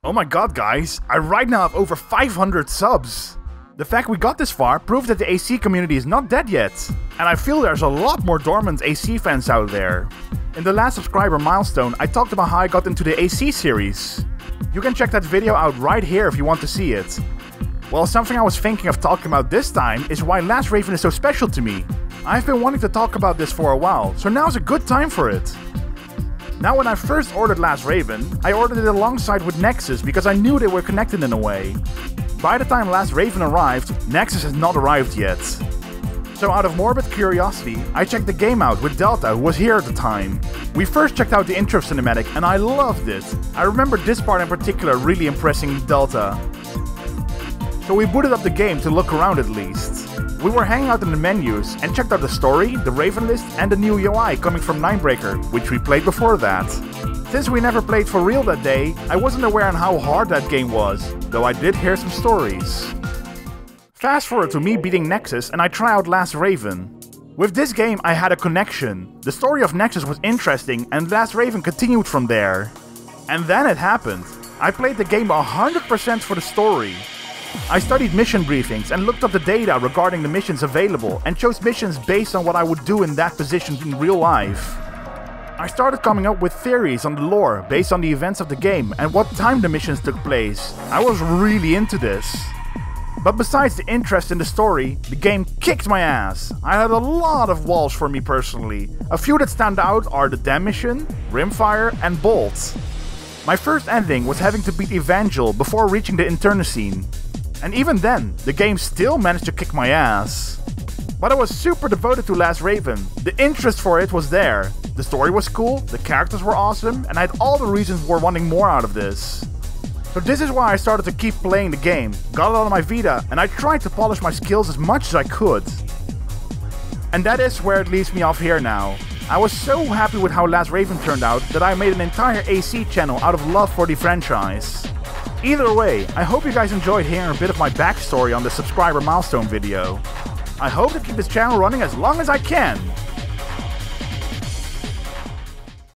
Oh my god, guys, I right now have over 500 subs! The fact we got this far proves that the AC community is not dead yet, and I feel there's a lot more dormant AC fans out there. In the last subscriber milestone, I talked about how I got into the AC series. You can check that video out right here if you want to see it. Well, something I was thinking of talking about this time is why Last Raven is so special to me. I've been wanting to talk about this for a while, so now's a good time for it. Now, when I first ordered Last Raven, I ordered it alongside with Nexus because I knew they were connected in a way. By the time Last Raven arrived, Nexus has not arrived yet. So out of morbid curiosity, I checked the game out with Delta, who was here at the time. We first checked out the intro cinematic and I loved it. I remember this part in particular really impressing Delta. So we booted up the game to look around at least. We were hanging out in the menus and checked out the story, the Raven list, and the new UI coming from Ninebreaker, which we played before that. Since we never played for real that day, I wasn't aware on how hard that game was, though I did hear some stories. Fast forward to me beating Nexus and I try out Last Raven. With this game I had a connection. The story of Nexus was interesting and Last Raven continued from there. And then it happened. I played the game 100% for the story. I studied mission briefings and looked up the data regarding the missions available and chose missions based on what I would do in that position in real life. I started coming up with theories on the lore based on the events of the game and what time the missions took place. I was really into this. But besides the interest in the story, the game kicked my ass. I had a lot of walls for me personally. A few that stand out are the Dam mission, Rimfire, and Bolt. My first ending was having to beat Evangel before reaching the Internecine. And even then, the game still managed to kick my ass. But I was super devoted to Last Raven. The interest for it was there. The story was cool, the characters were awesome, and I had all the reasons for wanting more out of this. So this is why I started to keep playing the game, got it on my Vita, and I tried to polish my skills as much as I could. And that is where it leaves me off here now. I was so happy with how Last Raven turned out that I made an entire AC channel out of love for the franchise. Either way, I hope you guys enjoyed hearing a bit of my backstory on the subscriber milestone video. I hope to keep this channel running as long as I can.